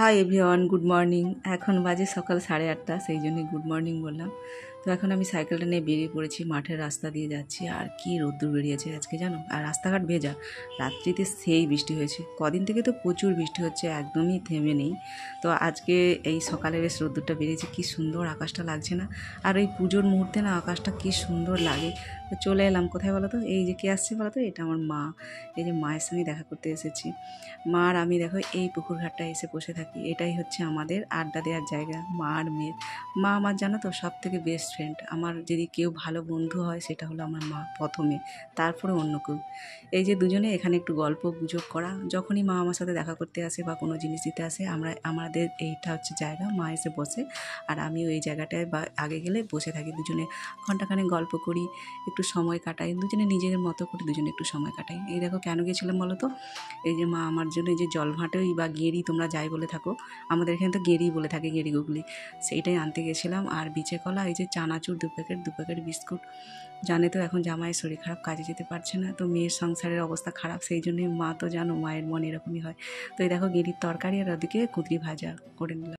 Hi everyone, good morning. এখন বাজে সকাল 8:30, সেই জন্যই গুড মর্নিং বললাম। তো এখন আমি সাইকেলটা নিয়ে বেরিয়ে পড়েছি, মাঠের রাস্তা দিয়ে যাচ্ছি। আর কি রোদ্দুর বেরিয়েছে আজকে জানো, আর রাস্তাঘাট ভেজা। রাত্রিতে সেই বৃষ্টি হয়েছে, কদিন থেকে তো প্রচুর বৃষ্টি হচ্ছে, একদমই থেমে নেই। তো আজকে এই সকালে বেশ রোদ্দুরটা বেরিয়েছে, কি সুন্দর আকাশটা লাগছে না? আর এই পুজোর মুহূর্তে না আকাশটা কি সুন্দর লাগে। তো চলে এলাম কোথায় বলো তো, এই যে কে আসছে বলো তো, এটা আমার মা। এই যে মায়ের সঙ্গে দেখা করতে এসেছি। মা আর আমি দেখো এই পুকুর ঘাটটা এসে বসে থাকি, এটাই হচ্ছে আমাদের আড্ডা দেওয়ার জায়গা, মা আর মেয়ের। মা আমার জানো তো সব থেকে বেস্ট ফ্রেন্ড। আমার যদি কেউ ভালো বন্ধু হয় সেটা হলো আমার মা প্রথমে, তারপরে অন্য কেউ। এই যে দুজনে এখানে একটু গল্প গুজব করা, যখনই মা আমার সাথে দেখা করতে আসে বা কোনো জিনিস দিতে আসে, আমাদের এইটা হচ্ছে জায়গা, মা এসে বসে আর আমিও এই জায়গাটায় বা আগে গেলে বসে থাকি। দুজনে ঘন্টাখানেক গল্প করি, একটু সময় কাটাই, দুজনে নিজেদের মতো করে দুজনে একটু সময় কাটাই। এই দেখো কেন গেছিলাম বলো তো, এই যে মা আমার জন্য এই যে জলভাঁটই বা গেঁড়ি তোমরা যাই বলে থাকো, আমাদের এখানে তো গেঁড়ি বলে থাকে, গেঁড়ি গুগলি, সেইটাই আনতে গেছিলাম। আর বিচে কলা, এই যে চানাচুর 2 প্যাকেট বিস্কুট। জানে তো এখন জামাইয়ের শরীর খারাপ, কাজে যেতে পারছে না, তো মেয়ের সংসারের অবস্থা খারাপ, সেই জন্যই মা তো জানো মায়ের মন এরকমই হয়। তো এই দেখো গেঁড়ির তরকারি আর ওদিকে কুঁদরি ভাজা করে নিলাম।